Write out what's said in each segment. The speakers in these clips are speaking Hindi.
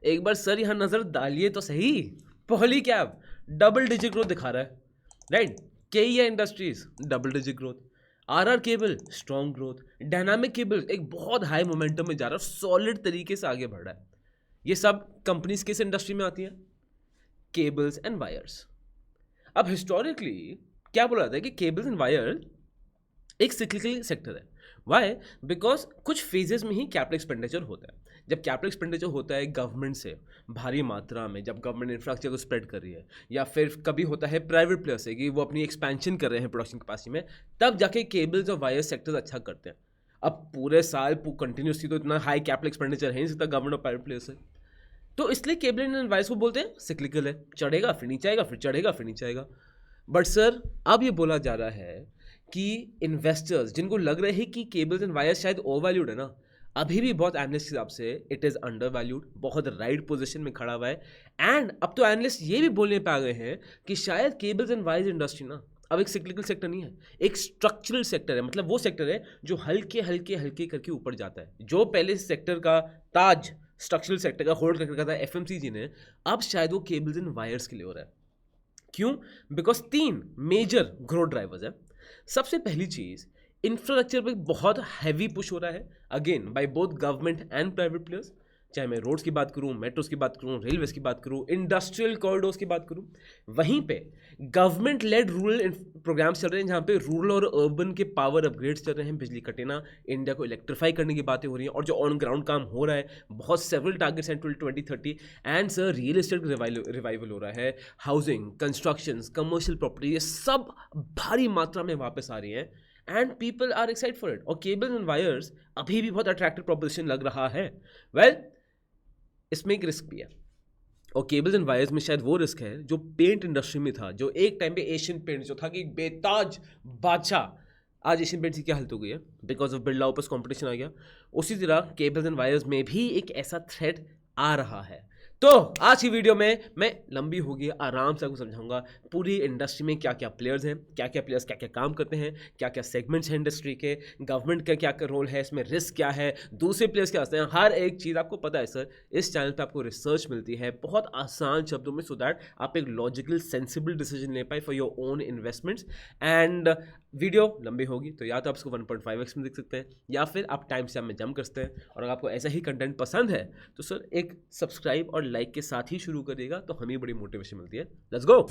एक बार सर यहाँ नजर डालिए तो सही। पॉलीकैब डबल डिजिट ग्रोथ दिखा रहा है, right. KEI industries double digit growth, RR Kabel strong growth, Dynamic Cable एक बहुत हाई मोमेंटम में जा रहा है, सॉलिड तरीके से आगे बढ़ रहा है। ये सब कंपनीज किस इंडस्ट्री में आती हैं? Cables and wires. अब हिस्टोरिकली क्या बोला जाता है कि केबल्स एंड वायर एक सिक्लिकल सेक्टर है। वाई? बिकॉज कुछ फेजेस में ही कैपिटल एक्सपेंडिचर होता है। जब कैपिटल एक्सपेंडिचर होता है गवर्नमेंट से भारी मात्रा में, जब गवर्नमेंट इंफ्रास्ट्रक्चर को स्प्रेड कर रही है, या फिर कभी होता है प्राइवेट प्लेयर से कि वो अपनी एक्सपेंशन कर रहे हैं प्रोडक्शन कैपेसिटी में, तब जाके केबल्स और वायर सेक्टर्स अच्छा करते हैं। अब पूरे साल कंटिन्यूसली तो इतना हाई कैपिटल एक्सपेंडिचर है नहीं सकता गवर्नमेंट और प्राइवेट प्लेयर से, तो इसलिए केबल एंड वायर्स को बोलते हैं सिक्लिकल है, चढ़ेगा फिर नीचे आएगा, फिर चढ़ेगा फिर नीचे आएगा। बट सर अब ये बोला जा रहा है कि इन्वेस्टर्स जिनको लग रहे हैं कि केबल्स एंड वायर्स शायद ओवर वैल्यूड है ना, अभी भी बहुत एनालिस्ट के हिसाब से इट इज़ अंडर वैल्यूड, बहुत राइट पोजीशन में खड़ा हुआ है। एंड अब तो एनालिस्ट ये भी बोलने पे आ गए हैं कि शायद केबल्स एंड वायर्स इंडस्ट्री ना अब एक सिक्लिकल सेक्टर नहीं है, एक स्ट्रक्चरल सेक्टर है। मतलब वो सेक्टर है जो हल्के हल्के हल्के करके ऊपर जाता है। जो पहले सेक्टर का ताज स्ट्रक्चरल सेक्टर का होल्ड करके रखा था एफएमसीजी ने, अब शायद वो केबल्स एंड वायर्स के लिए हो रहा है। क्यों? बिकॉज 3 मेजर ग्रोथ ड्राइवर्स है। सबसे पहली चीज, इंफ्रास्ट्रक्चर पे बहुत हैवी पुश हो रहा है, again by both government and private players. चाहे मैं रोड्स की बात करूं, मेट्रोस की बात करूं, रेलवेज की बात करूं, इंडस्ट्रियल कॉरिडोर्स की बात करूं, वहीं पे गवर्नमेंट लेड रूरल प्रोग्राम्स चल रहे हैं, जहां पे रूरल और अर्बन के पावर अपग्रेड्स चल रहे हैं, बिजली कटेना, इंडिया को इलेक्ट्रीफाई करने की बातें हो रही हैं, और जो ऑन ग्राउंड काम हो रहा है, बहुत सेवरल टारगेट्स हैं 2030। And sir real estate revival हो रहा है, हाउसिंग, कंस्ट्रक्शन, कमर्शियल प्रॉपर्टी, ये सब भारी मात्रा में वापस आ रही हैं, and people are excited for it. और केबल एंड वायर्स अभी भी बहुत अट्रैक्टिव प्रोपोजिशन लग रहा है। वेल, इसमें एक रिस्क भी है, और केबल्स एंड वायर्स में शायद वो रिस्क है जो पेंट इंडस्ट्री में था, जो एक टाइम पे एशियन पेंट जो था कि बेताज बादशाह, आज एशियन पेंट्स की क्या हालत हो गई है, because of Birla Opus competition आ गया। उसी तरह केबल्स एंड वायर्स में भी एक ऐसा थ्रेट आ रहा है। तो आज की वीडियो में मैं लंबी होगी, आराम से आपको समझाऊंगा पूरी इंडस्ट्री में क्या क्या प्लेयर्स हैं, क्या क्या प्लेयर्स क्या क्या काम करते हैं, क्या क्या सेगमेंट्स हैं इंडस्ट्री के, गवर्नमेंट का क्या क्या रोल है इसमें, रिस्क क्या है, दूसरे प्लेयर्स क्या आते हैं, हर एक चीज़ आपको पता है सर। इस चैनल पे आपको रिसर्च मिलती है बहुत आसान शब्दों में, सो दैट आप एक लॉजिकल सेंसिबल डिसीजन ले पाए for your own investments. And video लंबी होगी तो या तो आप इसको 1.5x में देख सकते हैं, या फिर आप टाइम से में जम कर सकते हैं। और अगर आपको ऐसा ही कंटेंट पसंद है तो सर एक सब्सक्राइब और लाइक के साथ ही शुरू करिएगा, तो हमें बड़ी मोटिवेशन मिलती है। Let's go.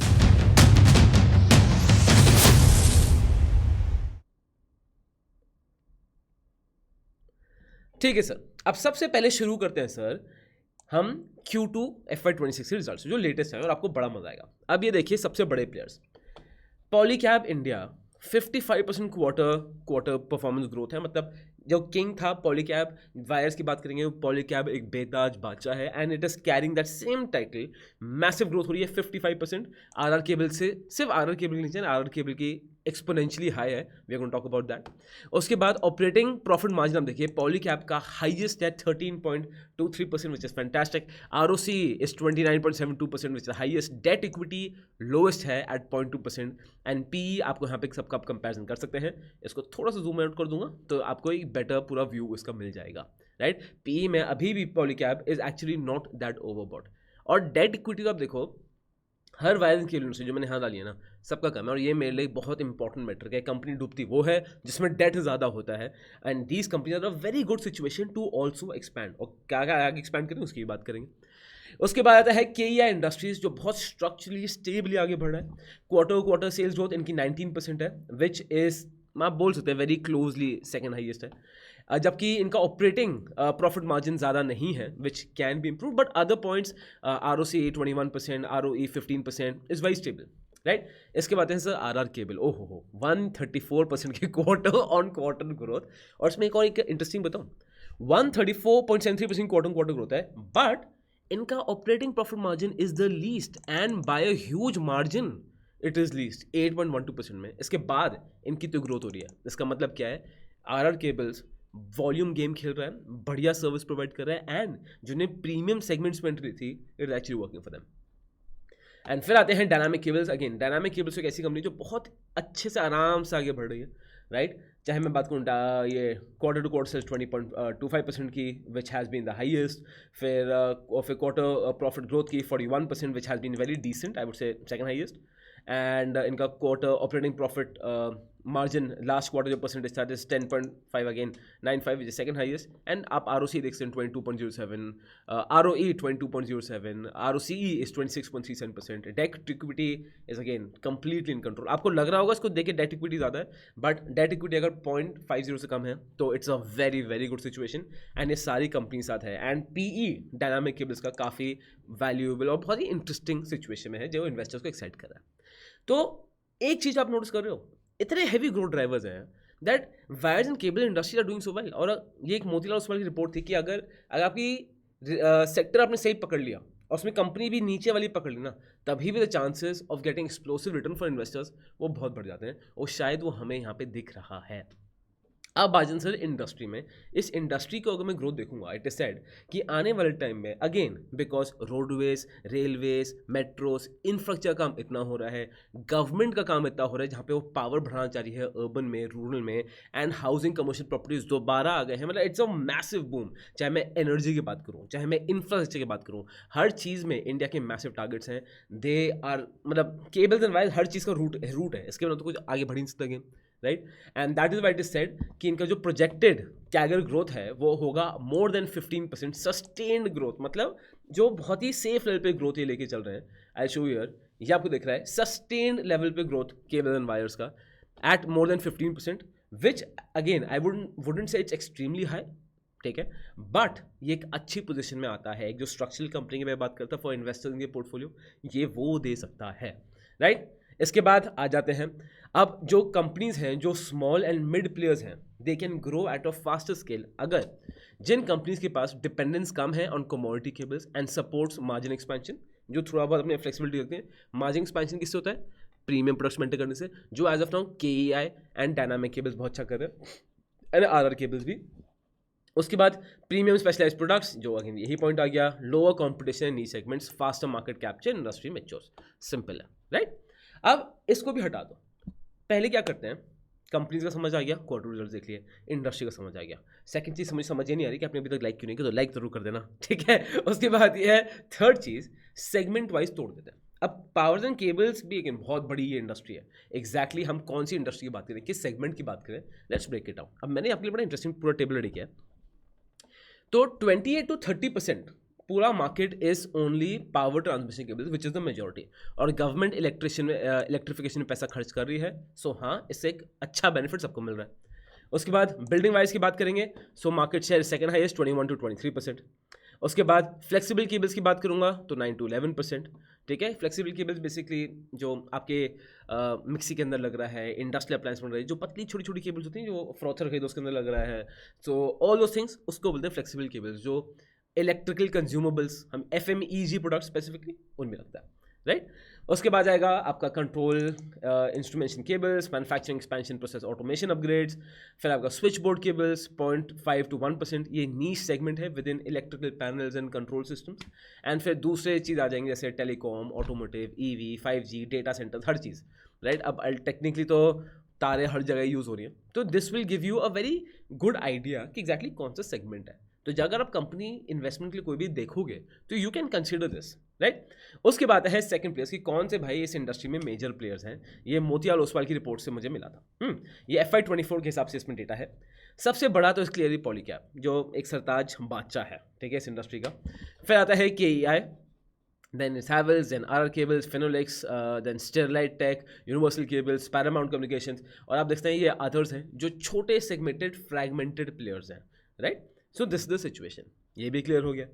ठीक है सर, अब सबसे पहले शुरू करते हैं सर हम Q2 FY26 के रिजल्ट जो लेटेस्ट है, और आपको बड़ा मजा आएगा। अब ये देखिए सबसे बड़े players, Polycab India 55% quarter performance growth है। मतलब जो किंग था पॉलीकैब, वायर्स की बात करेंगे, पॉलीकैब एक बेताज बादशाह है, and it is carrying that same title. Massive growth हो रही है 55%। आरआर केबल से, सिर्फ आरआर केबल के नीचे, आरआर केबल की एक्सपोनेंशियली हाई है, we are going to talk about that. उसके बाद ऑपरेटिंग प्रॉफिट मार्जिन आप देखिए, पॉलीकैब का हाईएस्ट है 13.23%, which is fantastic. ROC is 29.72%, which is highest. Debt equity lowest है एट 0.2%। एंड पी आपको यहाँ पे सबका आप कंपेरिजन कर सकते हैं। इसको थोड़ा सा जूम आउट कर दूंगा तो आपको एक बेटर पूरा व्यू इसका मिल जाएगा, राइट। पी में अभी भी Polycab is actually not that overbought. और डेट इक्विटी को आप देखो, हर वायरस की यूनिट से जो मैंने यहाँ डाली है ना, सबका कम है। और ये मेरे लिए बहुत इंपॉर्टेंट मैटर है। कंपनी डूबती वो है जिसमें डेट ज़्यादा होता है, and these company are a very good situation to also expand. और क्या क्या आगे एक्सपैंड करें उसकी बात करेंगे। उसके बाद आता है केईया इंडस्ट्रीज, जो बहुत स्ट्रक्चरली स्टेबली आगे बढ़ रहा है। क्वार्टर सेल्स ग्रोथ इनकी 19% है, विच इज आप बोल सकते हैं वेरी क्लोजली सेकंड हाईएस्ट है। जबकि इनका ऑपरेटिंग प्रॉफिट मार्जिन ज़्यादा नहीं है, which can be improve, but other points ROC 21%, ROE 15% is very stable, right. इसके बाद है सर आरआर केबल, ओहो हो 134% की क्वार्टर ऑन क्वार्टर ग्रोथ। और इसमें एक और एक इंटरेस्टिंग बताऊँ, 134.73% क्वार्टर ऑन क्वार्टर ग्रोथ है, बट इनका operating profit margin is the least, and by a huge margin it is least 8.12% में। इसके बाद इनकी तो ग्रोथ हो रही है। इसका मतलब क्या है, आरआर केबल्स वॉल्यूम गेम खेल रहा है, बढ़िया सर्विस प्रोवाइड कर रहा है, एंड जिन्हें प्रीमियम सेगमेंट्स में एंट्री थी, it is actually working for them. And फिर आते हैं dynamic cables. Again dynamic cables एक ऐसी कंपनी जो बहुत अच्छे से आराम से आगे बढ़ रही है। राइट। चाहे मैं बात करूँ ये क्वार्टर टू क्वार्टर सेल्स 20.25% की which has been the highest, फिर क्वार्टर प्रॉफिट ग्रोथ की 41% which has been very decent, I would say second highest. And इनका quarter operating profit margin last quarter जो परसेंटेज था is 10.5 again 9.5 which is second highest. And आप आर ओ सी देख सकते हैं 22.07, R O E 22.07, R O C E is 26.37%, debt equity is again completely in control. आपको लग रहा होगा इसको देख के डेट इक्विटी ज़्यादा है, बट डेट इक्विटी अगर 0.50 से कम है तो it's a very very good situation. And ये सारी कंपनी साथ है। And P E dynamic cables का काफ़ी वैल्यूएबल और बहुत ही इंटरेस्टिंग सिचुएशन में है जो इन्वेस्टर्स को एक्साइट कर रहा है। तो एक चीज़ आप नोटिस कर रहे हो, इतने हैवी ग्रोथ ड्राइवर्स हैं that wires and cable industry are doing so well. और ये एक मोतीलाल ओसवाल की रिपोर्ट थी कि अगर आपकी सेक्टर आपने सही पकड़ लिया और उसमें कंपनी भी नीचे वाली पकड़ ली ना, तभी भी the chances of getting explosive return for investors वो बहुत बढ़ जाते हैं। और शायद वो हमें यहाँ पे दिख रहा है। अब आ जाए सर इंडस्ट्री में, इस इंडस्ट्री को अगर मैं ग्रोथ देखूंगा, इट इज सेड कि आने वाले टाइम में again because roadways, railways, metros, infrastructure काम इतना हो रहा है, गवर्नमेंट का काम इतना हो रहा है जहाँ पे वो पावर बढ़ाना चाह रही है अर्बन में, रूरल में, एंड हाउसिंग कमर्शियल प्रॉपर्टीज दोबारा आ गए हैं। मतलब इट्स अ मैसिव बूम। चाहे मैं एनर्जी की बात करूँ, चाहे मैं इंफ्रास्ट्रक्चर की बात करूँ, हर चीज़ में इंडिया के मैसिव टारगेट्स हैं। दे आर मतलब केबल्स एंड वायर्स हर चीज़ का रूट है, इसके बिना तो कुछ आगे बढ़ नहीं सकता game, right. And that is white is said कि इनका जो प्रोजेक्टेड कैगर ग्रोथ है वो होगा मोर देन 15% सस्टेन्ड ग्रोथ, मतलब जो बहुत ही सेफ लेवल पे ग्रोथ ये लेके चल रहे हैं। आई शो ईयर ये आपको दिख रहा है सस्टेन्ड लेवल पे ग्रोथ केबल एंड वायर्स का at more than 15%, which again I wouldn't say it's extremely high, ठीक है, बट ये एक अच्छी पोजीशन में आता है। एक जो स्ट्रक्चरल कंपनी की मैं बात करता हूँ फॉर इन्वेस्टर्स के पोर्टफोलियो, ये वो दे सकता है, राइट। इसके बाद आ जाते हैं अब जो कंपनीज हैं जो स्मॉल एंड मिड प्लेयर्स हैं, they can grow at a faster scale अगर जिन कंपनीज के पास डिपेंडेंस कम है on commodity cables and supports margin expansion, जो थोड़ा बहुत अपने फ्लेक्सिबिलिटी रखते हैं। मार्जिन एक्सपेंशन किससे होता है? प्रीमियम प्रोडक्ट्स मेंटेन करने से, जो as of now KEI and Dynamic Cables बहुत अच्छा कर रहे हैं, एंड RR केबल्स भी। उसके बाद प्रीमियम स्पेशलाइज्ड प्रोडक्ट्स, जो अगेन यही पॉइंट आ गया, lower competition in knee segments, faster market capture, industry matures, simple है, राइट। अब इसको भी हटा दो, पहले क्या करते हैं, कंपनीज का समझ आ गया, क्वार्टर रिजल्ट देख लिए, इंडस्ट्री का समझ आ गया। सेकंड चीज़ समझ ये नहीं आ रही कि आपने अभी तक लाइक क्यों नहीं किया, तो लाइक जरूर कर देना, ठीक है। उसके बाद ये है थर्ड चीज़, सेगमेंट वाइज तोड़ देते हैं। अब पावर्स एंड केबल्स भी एक बहुत बड़ी ये इंडस्ट्री है। एग्जैक्टली हम कौन सी इंडस्ट्री की बात करें, किस सेगमेंट की बात करें, लेट्स ब्रेक इट डाउन। अब मैंने आपके लिए बड़ा इंटरेस्टिंग पूरा टेबल रेडी किया है। तो 28 to 30% पूरा market is only power transmission cables which is the majority, और गवर्नमेंट इलेक्ट्रिफिकेशन में पैसा खर्च कर रही है। सो हाँ, इससे एक अच्छा बेनिफिट सबको मिल रहा है। उसके बाद बिल्डिंग वाइज की बात करेंगे, so market share second highest 21 to 23%। उसके बाद फ्लेक्सिबल केबल्स की बात करूंगा तो 9 to 11%, ठीक है। फ्लेक्सिबल केबल्स बेसिकली जो आपके मिक्सी के अंदर लग रहा है, इंडस्ट्रियल अप्लायंस बन रही है, जो पतली छोटी छोटी केबल्स होती हैं, जो फ्रॉथर खरीदो उसके अंदर लग रहा है, सो ऑल दो थिंग्स उसको बोलते हैं फ्लेक्सिबल केबल्स। जो इलेक्ट्रिकल कंज्यूमेबल्स, हम FMEG प्रोडक्ट स्पेसिफिकली उनमें लगता है, राइट। उसके बाद आएगा आपका control instrumentation cables, manufacturing expansion process automation upgrades, फिर आपका स्विच बोर्ड केबल्स 0.5 to 1%, ये नीश सेगमेंट है within electrical panels and control systems. And फिर दूसरे चीज़ आ जाएंगे जैसे telecom, automotive, EV, 5G, data centres, हर चीज़, राइट। अब टेक्निकली तो तारे हर जगह यूज़ हो रही हैं, तो this will give you a very good idea कि एग्जैक्टली कौन सा सेगमेंट है। तो अगर आप कंपनी इन्वेस्टमेंट के लिए कोई भी देखोगे तो you can consider this, right. उसके बाद है सेकंड प्लेयर्स कि कौन से भाई इस इंडस्ट्री में मेजर प्लेयर्स हैं। ये मोतीलाल ओसवाल की रिपोर्ट से मुझे मिला था। ये FY24 के हिसाब से इसमें डेटा है। सबसे बड़ा तो इस क्लियरली पॉलीकैब, जो एक सरताज बादशाह है, ठीक है, इस इंडस्ट्री का। फिर आता है KEI, then it's Havells, then RR Cables, Phenolix, then Sterlite Tech, Universal Cables, Paramount Communications, और आप देखते हैं ये अदर्स हैं जो छोटे सेगमेंटेड फ्रैगमेंटेड प्लेयर्स हैं, right. So this the situation, ये भी क्लियर हो गया।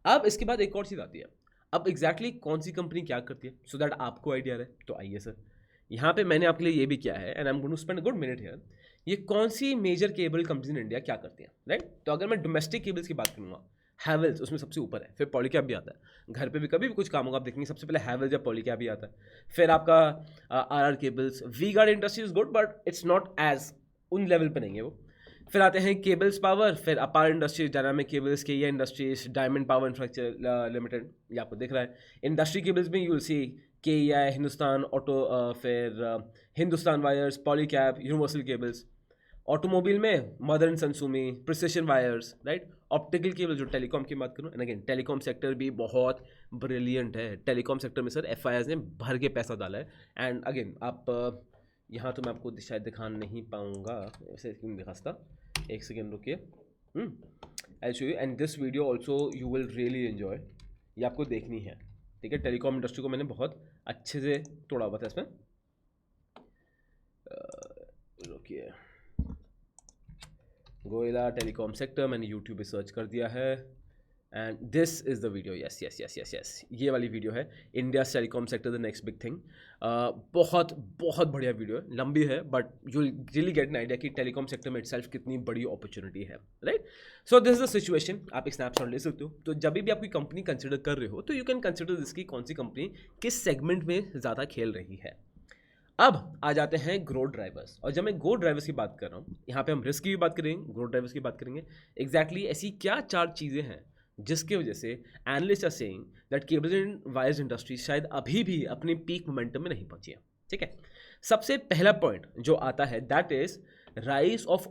अब इसके बाद एक और चीज़ आती है, अब एग्जैक्टली कौन सी कंपनी क्या करती है, सो दैट आपको आइडिया रहे। तो आइए सर, यहाँ पे मैंने आपके लिए ये भी किया है, and I am going to spend a good minute here. ये कौन सी major cable companies in India क्या करती हैं, राइट। तो अगर मैं डोमेस्टिक केबल्स की बात करूँगा, हैवेल्स उसमें सबसे ऊपर है, फिर पॉलीकैब भी आता है। घर पे भी कभी भी कुछ काम होगा आप देखेंगे सबसे पहले हैवेल्स या पॉलीकैब भी आता है। फिर आपका RR cables, V Guard industry is good but it's not as उन लेवल पे नहीं है वो। फिर आते हैं केबल्स पावर, फिर Apar industries, Dynamic Cables, KEI industries, Diamond Power Infrastructure limited, ये आपको दिख रहा है। इंडस्ट्री केबल्स में you will see KEI, Hindustan auto, फिर हिंदुस्तान वायर्स, पॉलीकैब, यूनिवर्सल केबल्स, ऑटोमोबाइल में Motherson, precision wires, right. Optical cable जो टेलीकॉम की बात करूँ, एंड अगेन टेलीकॉम सेक्टर भी बहुत ब्रिलियंट है। टेलीकॉम सेक्टर में सर एफआईआई ने भर के पैसा डाला है। एंड अगेन आप यहाँ तो मैं आपको शायद दिखा नहीं पाऊँगा, वैसे क्यों दिखा सकता, एक सेकेंड रुकिए। I show you, and this video also you will really enjoy, ये आपको देखनी है, ठीक है। टेलीकॉम इंडस्ट्री को मैंने बहुत अच्छे से तोड़ा हुआ था इसमें। रुकिए, गोयला टेलीकॉम सेक्टर, मैंने यूट्यूब पे सर्च कर दिया है, and this is the video. Yes yes yes yes yes, ये वाली वीडियो है, India telecom sector the next big thing. बहुत बहुत बढ़िया वीडियो है, लंबी है, but you really get an idea कि टेलीकॉम सेक्टर में इटसेल्फ कितनी बड़ी अपॉर्चुनिटी है, right. So this is the situation, आप एक स्नैपशॉट ले सकते हो। तो जब भी आप कोई कंपनी कंसिडर कर रहे हो तो यू कैन कंसिडर दिस की कौन सी कंपनी किस सेगमेंट में ज़्यादा खेल रही है। अब आ जाते हैं ग्रोथ ड्राइवर्स, और जब मैं ग्रोथ ड्राइवर्स की बात कर रहा हूँ, यहाँ पे हम रिस्क की भी बात करेंगे, ग्रोथ ड्राइवर्स की बात करेंगे। एग्जैक्टली ऐसी क्या 4 चीज़ें हैं जिसकी वजह से analyst are saying that cables and wires industry शायद अभी भी अपने पीक मोमेंटम में नहीं पहुंची है, ठीक है। सबसे पहला पॉइंट जो आता है दैट इज राइज ऑफ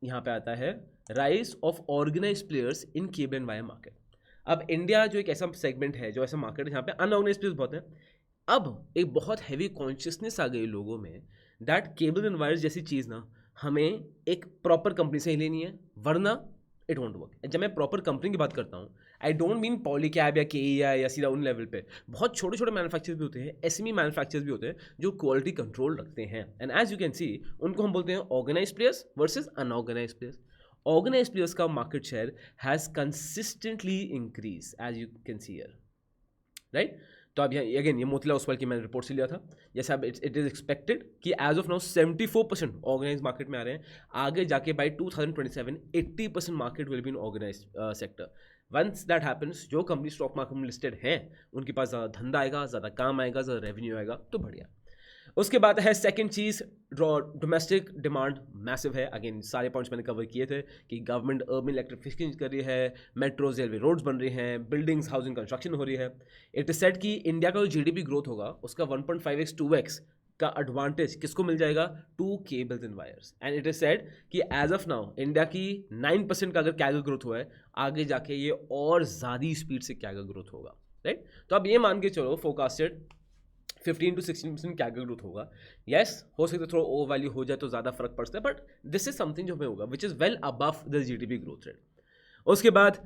यहाँ पे आता है rise of organize players in cable and wire market. अब इंडिया जो एक ऐसा सेगमेंट है, जो ऐसा मार्केट है जहाँ पे अनऑर्गेनाइज प्लेयर्स बहुत हैं। अब एक बहुत हैवी कॉन्शियसनेस आ गई लोगों में दैट केबल एंड वायर्स जैसी चीज़ ना हमें एक प्रॉपर कंपनी से ही लेनी है, वरना इट वॉन्ट वर्क। जब मैं प्रॉपर कंपनी की बात करता हूँ, आई डोंट मीन पॉलीकैब या केईआई या सीधा उन लेवल पे। बहुत छोटे छोटे मैन्युफैक्चरर्स भी होते हैं, एसएमई मैन्युफैक्चरर्स भी होते हैं जो क्वालिटी कंट्रोल रखते हैं, and as you can see उनको हम बोलते हैं organise players versus unorganise players. Organise players का market share has consistently increase as you can see here, right. तो अब यहाँ अगेन ये मोतीलाल ओसवाल की मैंने रिपोर्ट से लिया था। जैसे अब इट इज़ एक्सपेक्टेड कि as of now 74% organize market में आ रहे हैं। आगे जाके by 2027 80% market will be in organize sector. Once that happens, जो कंपनी स्टॉक मार्केट में लिस्टेड हैं उनके पास ज़्यादा धंधा आएगा, ज़्यादा काम आएगा, ज़्यादा रेवेन्यू आएगा, तो बढ़िया। उसके बाद है सेकंड चीज़, डोमेस्टिक डिमांड मैसिव है। अगेन सारे पॉइंट्स मैंने कवर किए थे कि गवर्नमेंट अर्बन इलेक्ट्रिफिकेशन कर रही है, मेट्रोज रेलवे रोड्स बन रही हैं, बिल्डिंग्स हाउसिंग कंस्ट्रक्शन हो रही है। इट इज सेड कि इंडिया का जो जीडीपी ग्रोथ होगा उसका 1.5x 2x का एडवांटेज किसको मिल जाएगा, to cables and wires. And it is said कि एज ऑफ नाउ इंडिया की 9% का अगर कैगर ग्रोथ हुआ है, आगे जाके ये और ज़्यादा स्पीड से कैगर ग्रोथ होगा, राइट। तो अब ये मान के चलो फोरकास्टेड 15 to 16% कैगर ग्रोथ होगा। यस, हो सकता है थोड़ा ओ वैल्यू हो जाए तो ज़्यादा फर्क पड़ता है, बट दिस इज समथिंग जो हमें होगा which is well above the GDP growth rate. उसके बाद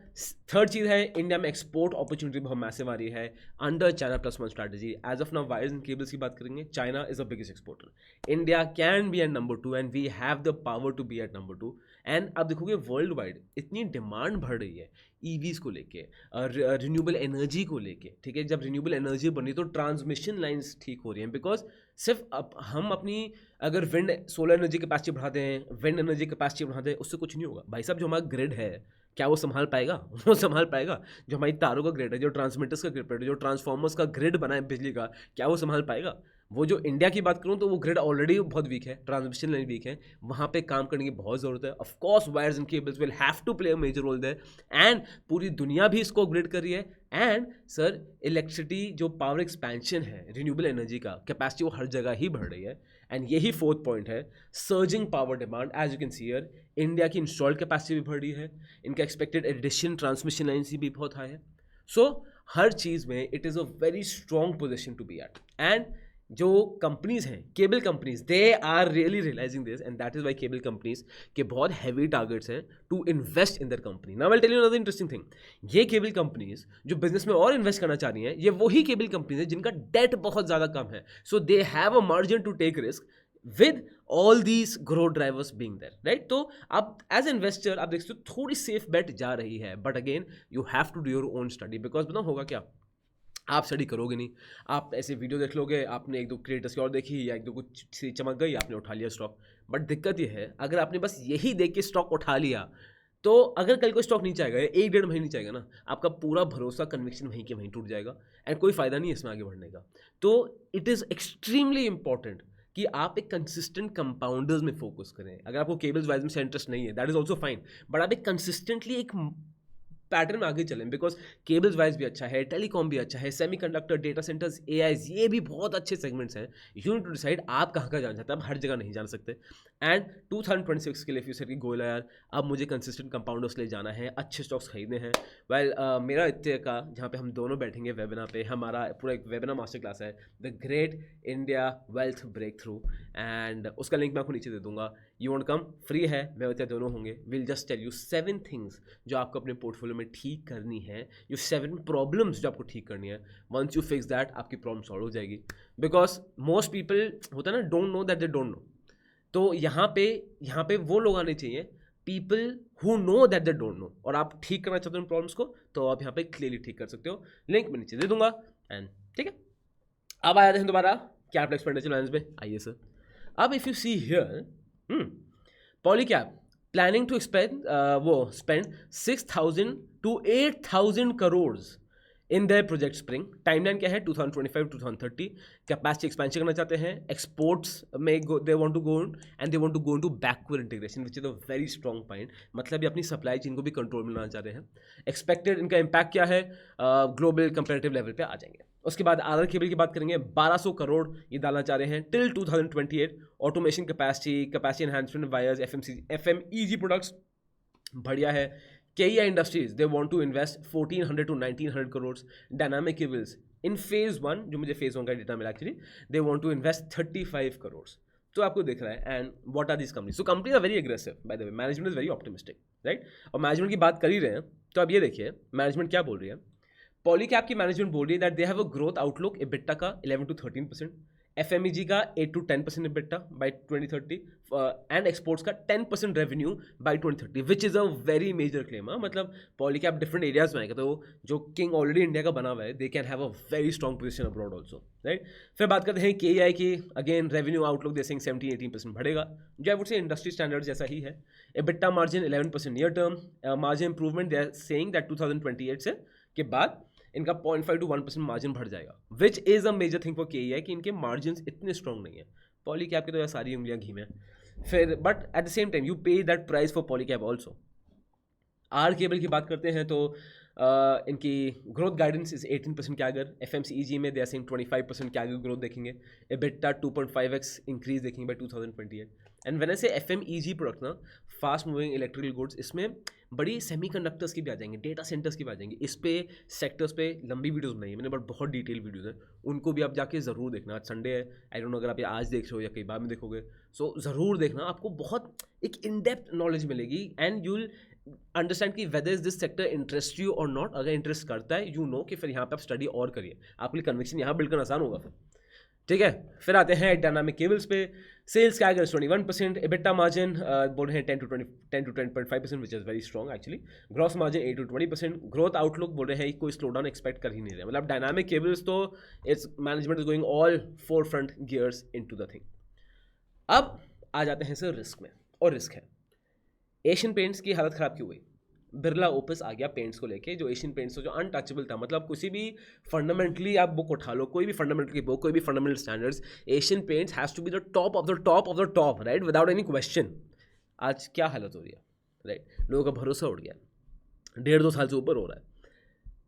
थर्ड चीज़ है, इंडिया में एक्सपोर्ट अपॉर्चुनिटी बहुत मैसिव आ रही है under China plus one strategy. As of now wires and cables की बात करेंगे, China is the biggest exporter. India can be at number 2 and we have the power to be at number 2। And अब देखोगे वर्ल्ड वाइड इतनी डिमांड बढ़ रही है ईवीज को लेके, रिन्यूएबल एनर्जी को लेके, ठीक है। जब रिन्यूएबल एनर्जी बन रही है तो ट्रांसमिशन लाइंस ठीक हो रही हैं, बिकॉज सिर्फ हम अपनी अगर विंड सोलर एनर्जी कैपेसिटी बढ़ाते हैं, विंड एनर्जी कैपेसिटी बढ़ाते हैं, उससे कुछ नहीं होगा भाई साहब। जो हमारा ग्रिड है क्या वो संभाल पाएगा? वो संभाल पाएगा? जो हमारी तारों का ग्रिड है, जो ट्रांसमीटर्स का ग्रिड है, जो ट्रांसफार्मर्स का ग्रिड बना है बिजली का, क्या वो संभाल पाएगा? वो जो इंडिया की बात करूँ तो वो ग्रिड ऑलरेडी बहुत वीक है, ट्रांसमिशन लाइन वीक है, वहाँ पे काम करने की बहुत ज़रूरत है। Of course wires and cables will have to play a major role there, and पूरी दुनिया भी इसको अपग्रेड कर रही है। एंड सर इलेक्ट्रिसिटी जो पावर एक्सपेंशन है, रिन्यूएबल एनर्जी का कैपेसिटी वो हर जगह ही बढ़ रही है। एंड यही फोर्थ पॉइंट है, surging power demand. As you can see here, India की इंस्टॉल्ड कैपेसिटी भी बढ़ रही है, इनका एक्सपेक्टेड एडिशन ट्रांसमिशन लाइन से भी बहुत हाई है। सो हर चीज़ में it is a very strong position to be at. And जो कंपनीज हैं, cable companies, they are really realizing this, and that is why cable companies के बहुत हैवी टारगेट्स हैं to invest in their company. Now I will tell you another interesting thing, ये केबल कंपनीज जो बिजनेस में और इन्वेस्ट करना चाह रही हैं, ये वही केबल कंपनीज हैं जिनका डेट बहुत ज़्यादा कम है। So they have a margin to take risk with all these growth drivers being there, right. तो आप एज इन्वेस्टर आप देख सकते हो थोड़ी सेफ बेट जा रही है, but again you have to do your own study, because बताओ होगा क्या, आप स्टडी करोगे नहीं, आप ऐसे वीडियो देख लोगे, आपने एक दो क्रिएटर्स की और देखी या एक दो कुछ सी चमक गई, आपने उठा लिया स्टॉक। बट दिक्कत ये है, अगर आपने बस यही देख के स्टॉक उठा लिया तो अगर कल को स्टॉक नहीं जाएगा, 1-1.5 महीने नहीं जाएगा ना, आपका पूरा भरोसा कन्विक्शन वहीं के वहीं टूट जाएगा, एंड कोई फायदा नहीं है इसमें आगे बढ़ने का। तो इट इज़ एक्सट्रीमली इंपॉर्टेंट कि आप एक कंसिस्टेंट कंपाउंडर्स में फोकस करें। अगर आपको केबल्स वाइज में से इंटरेस्ट नहीं है, that is also fine, but आप एक कंसिस्टेंटली एक पैटर्न में आगे चलें, बिकॉज केबल्स वाइज भी अच्छा है, टेलीकॉम भी अच्छा है, सेमीकंडक्टर, डेटा सेंटर्स, एआईज, ये भी बहुत अच्छे सेगमेंट्स हैं। यू नीड टू डिसाइड आप कहाँ का जाना चाहते हैं। आप हर जगह नहीं जान सकते, एंड 2026 के लिए फ्यूचर की गोल है यार, अब मुझे कंसिस्टेंट कंपाउंडर्स ले जाना है, अच्छे स्टॉक्स खरीदने हैं। वेल मेरा इत्ते का जहाँ पे हम दोनों बैठेंगे वेबिनार पे, हमारा पूरा एक वेबिनार मास्टर क्लास है, the great India wealth breakthrough, and उसका लिंक मैं आपको नीचे दे दूंगा। यू वांट कम, फ्री है, मैं इत्ते दोनों होंगे। Will just tell you 7 things जो आपको अपने पोर्टफोलियो में ठीक करनी है, ये 7 प्रॉब्लम्स जो आपको ठीक करनी है। वंस यू फिक्स दैट, आपकी प्रॉब्लम सॉल्व हो जाएगी। बिकॉज मोस्ट पीपल होता है ना, don't know that they don't know. तो यहाँ पे वो लोग आने चाहिए, people who know that they don't know, और आप ठीक करना चाहते हो उन प्रॉब्लम्स को, तो आप यहाँ पे क्लियरली ठीक कर सकते हो। लिंक मैं नीचे दे दूंगा। एंड ठीक है, अब आ जाते हैं दोबारा कैपिटल एक्सपेंडिचर लाइन्स पे। आइए सर, अब if you see here, Polycab planning to spend 6,000 to 8,000 crore in their project spring. Timeline क्या है, 2025-2030। कैपेसिटी एक्सपेंशन करना चाहते हैं, एक्सपोर्ट्स में they want to go and they want to go into backward integration, which is a very strong point. मतलब ये अपनी सप्लाई चेन को भी कंट्रोल में लाना चाह रहे हैं। एक्सपेक्टेड इनका इम्पैक्ट क्या है, ग्लोबल कंपेरेटिव लेवल पे आ जाएंगे। उसके बाद आरआर केबल की बात करेंगे, 1200 करोड़ ये डालना चाह रहे हैं till 2028। Automation capacity enhancement wires, FMEG products बढ़िया है। KEI industries they want to invest 1400 to 1900 crore. Dynamic Cables in phase 1, जो मुझे फेज 1 का डेटा मिला actually, they want to invest 35 crore. तो आपको दिख रहा है। And what are this companies? So companies are very aggressive, by the way management is very optimistic, right. और मैनेजमेंट की बात कर ही रहे हैं, तो अब ये देखिए मैनेजमेंट क्या बोल रही है। पॉलीकैब की मैनेजमेंट बोल रही है that they have a growth outlook EBITDA का 11 to 13%, FMEG का 8 to 10% EBITDA by 2030, and exports का 10% revenue by 2030, which is a very major claim. मतलब पॉलीकैब डिफरेंट एरियाज में आएगा, तो जो किंग ऑलरेडी इंडिया का बना हुआ है, they can have a very strong position abroad also, right. फिर बात करते हैं KEI की। Again revenue outlook they saying 17-18% बढ़ेगा, जो I would say industry standard जैसा ही है। EBITDA margin 11% near term, margin improvement they are saying that 2028 से के बाद इनका 0.5 to 1% मार्जिन बढ़ जाएगा, which is a major thing for KEI कि इनके मार्जिन इतने स्ट्रॉन्ग नहीं है। पॉलीकैब की तो यार सारी उंगलियां घी में। फिर but at the same time you pay that price for Polycab also. R Kabel की बात करते हैं तो इनकी growth guidance is 18% CAGR. FMCG में they are saying 25% CAGR growth देखेंगे। EBITDA 2.5x इंक्रीज देखेंगे by 2028। And when I say FMEG product ना, फास्ट मूविंग इलेक्ट्रिकल गुड्स, इसमें बड़ी सेमीकंडक्टर्स की भी आ जाएंगे, डेटा सेंटर्स की भी आ जाएंगे। इस पे सेक्टर्स पे लंबी वीडियोस बनाई है मैंने, बट बहुत डिटेल वीडियोस हैं, उनको भी आप जाके ज़रूर देखना। आज संडे है, आई डोंट नो अगर आप ये आज देख रहे हो या कई बाद में देखोगे, सो ज़रूर देखना, आपको बहुत एक इन डेप्थ नॉलेज मिलेगी। एंड यू विल अंडरस्टैंड कि whether is this sector interest you और नॉट। अगर इंटरेस्ट करता है, यू नो कि फिर यहाँ पे आप स्टडी और करिए, आपके लिए कन्विक्शन यहाँ बिल्ड करना आसान होगा फिर, ठीक है। फिर आते हैं डायनामिक केबल्स पे। सेल्स का अगर 21%, EBITDA मार्जिन बोल रहे हैं 10 to 10.5%, which is very strong actually. Gross margin 8 to 20%। Growth outlook बोल रहे हैं कोई स्लो डाउन एक्सपेक्ट कर ही नहीं रहे। मतलब डायनामिक केबल्स तो it's management is going all four front gears into the thing. अब आ जाते हैं सर रिस्क में, और रिस्क है एशियन पेंट्स की हालत ख़राब क्यों हुई। बिरला ओपस आ गया पेंट्स को लेके, जो एशियन पेंट्स जो अनटचेबल था। मतलब किसी भी फंडामेंटली आप बुक उठा लो, कोई भी फंडामेंटल की बुक, कोई भी fundamental standards, Asian Paints has to be the top of the top of the top, right, without any question. आज क्या हालत हो रही है, राइट, लोगों का भरोसा उठ गया, 1.5-2 साल से ऊपर हो रहा है।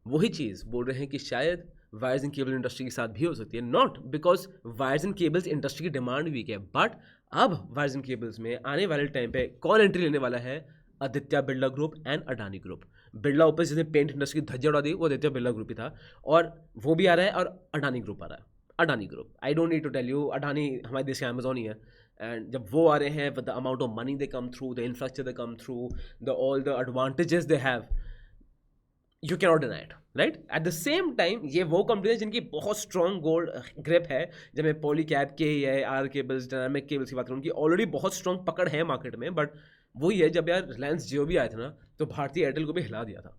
वही चीज़ बोल रहे हैं कि शायद वायर्स एंड केबल इंडस्ट्री के साथ भी हो सकती है। Not because wires and cables industry की डिमांड वीक है, बट अब वायर्स एंड केबल्स में आने वाले टाइम पे कौन एंट्री लेने वाला है? Aditya Birla group and Adani group. Birla opus जिसने पेंट इंडस्ट्री की धज्जियां उड़ा दी, वो आदित्य बिरला ग्रुप ही था, और वो भी आ रहा है, और अडानी ग्रुप आ रहा है। Adani group, I don't need to tell you, Adani हमारे देश के अमेजोन ही है। एंड जब वो आ रहे हैं, with the amount of money they come through, the infrastructure they come through, the all the advantages they have, you can not deny it, right. Eight the same time ये वो कंपनी है जिनकी बहुत स्ट्रॉन्ग गोल्ड ग्रिप है। जब मैं पॉलीकैब के है, आर केबल्स, डायनामिक केबल्स की बात करूँ, उनकी ऑलरेडी बहुत स्ट्रॉन्ग पकड़ है मार्केट में। बट वही है, जब यार रिलायंस जियो भी आया था ना, तो भारतीय एयरटेल को भी हिला दिया था।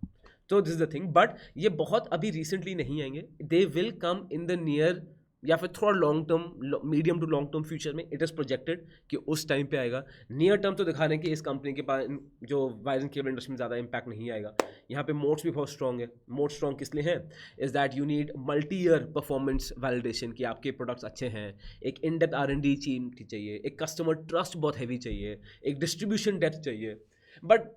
तो this is the thing, but ये बहुत अभी रिसेंटली नहीं आएंगे, they will come in the near या फिर थोड़ा long term, medium to long term future में। इट इज़ प्रोजेक्टेड कि उस टाइम पे आएगा। नियर टर्म तो दिखा रहे हैं कि इस कंपनी के पास जो वायर्स एंड केबल इंडस्ट्री में ज़्यादा इंपैक्ट नहीं आएगा। यहाँ पे मोड्स भी बहुत स्ट्रॉन्ग है। मोड स्ट्रॉन्ग किस लिए है? Is that you need multi year performance validation, कि आपके प्रोडक्ट्स अच्छे हैं, एक इन डेप्थ R&D टीम चाहिए, एक कस्टमर ट्रस्ट बहुत हैवी चाहिए, एक डिस्ट्रीब्यूशन डेप्थ चाहिए। But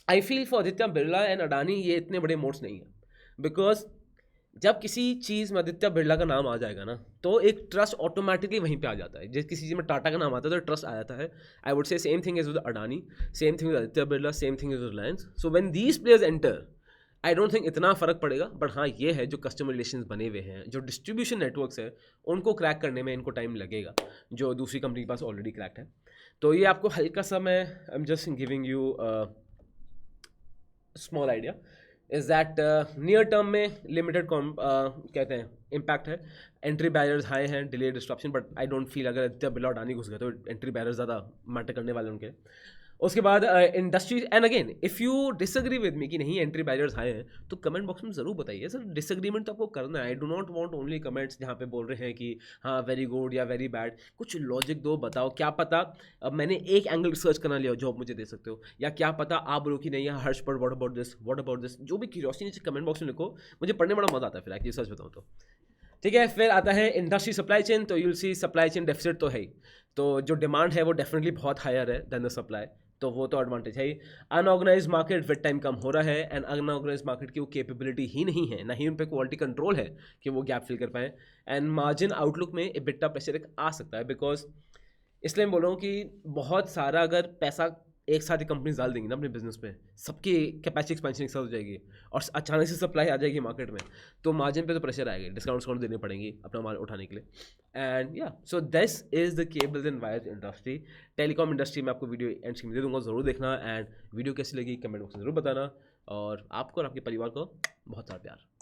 I feel for Aditya Birla and Adani ये इतने बड़े मोड्स नहीं है, बिकॉज जब किसी चीज़ में आदित्य बिरला का नाम आ जाएगा ना, तो एक ट्रस्ट ऑटोमेटिकली वहीं पे आ जाता है। जैसे किसी चीज़ में टाटा का नाम आता है तो ट्रस्ट आ जाता है। आई वुड से same thing is with Adani, same thing with Aditya Birla, same thing is with Reliance. So when these players enter, I don't think इतना फ़र्क पड़ेगा, बट हाँ ये है जो कस्टमर रिलेशन बने हुए हैं, जो डिस्ट्रीब्यूशन नेटवर्क्स है, उनको क्रैक करने में इनको टाइम लगेगा, जो दूसरी कंपनी के पास ऑलरेडी क्रैक्ड है। तो ये आपको हल्का सा मैं I am just giving you small idea is that near term में लिमिटेड कहते हैं इम्पैक्ट है। एंट्री बैरियर्स हाई हैं, delay disruption, but I don't feel अगर इतना बिलो अडानी घुस गए तो एंट्री बैरियर्स ज़्यादा मैटर करने वाले उनके। उसके बाद industry, and again if you disagree with me कि नहीं एंट्री बैरियर्स हाई हैं, तो कमेंट बॉक्स में ज़रूर बताइए सर। डिसएग्रीमेंट तो आपको करना है। I do not want only comments जहाँ पे बोल रहे हैं कि हाँ वेरी गुड या वेरी बैड। कुछ लॉजिक दो, बताओ। क्या पता अब मैंने एक एंगल रिसर्च करना लिया जो आप मुझे दे सकते हो, या क्या पता आप बोलो कि नहीं हर्ष पर व्हाट अबाउट दिस, जो भी क्यूरियोसिटी नीचे कमेंट बॉक्स में लिखो। मुझे पढ़ने में बड़ा मजा आता है फिर एक्चुअली सच बताऊँ तो। ठीक है, फिर आता है इंडस्ट्री सप्लाई चेन। तो you'll C supply chain deficit तो है ही, तो जो डिमांड है वो डेफिनेटली बहुत हायर है देन द सप्लाई, तो वो तो एडवांटेज है ही। अनऑर्गेनाइज मार्केट विद टाइम कम हो रहा है, एंड अनऑर्गेनाइज मार्केट की वो कैपेबिलिटी ही नहीं है, ना ही उन पर क्वालिटी कंट्रोल है कि वो गैप फिल कर पाएँ। एंड मार्जिन आउटलुक में एबिटा प्रेशर एक आ सकता है, बिकॉज इसलिए मैं बोल रहा हूँ कि बहुत सारा अगर पैसा एक साथ ही कंपनीज डाल देंगी ना अपने बिजनेस में, सबकी कैपेसिटी एक्सपेंशन एक साथ हो जाएगी और अचानक से सप्लाई आ जाएगी मार्केट में, तो मार्जिन पे तो प्रेशर आएगा, डिस्काउंट देने पड़ेंगी अपना माल उठाने के लिए। एंड या so this is the cables and wires industry. Telecom industry में आपको वीडियो एंड स्क्रीन दे दूंगा, ज़रूर देखना। एंड वीडियो कैसी लगी कमेंट बॉक्स में ज़रूर बताना, और आपको और आपके परिवार को बहुत सारा प्यार।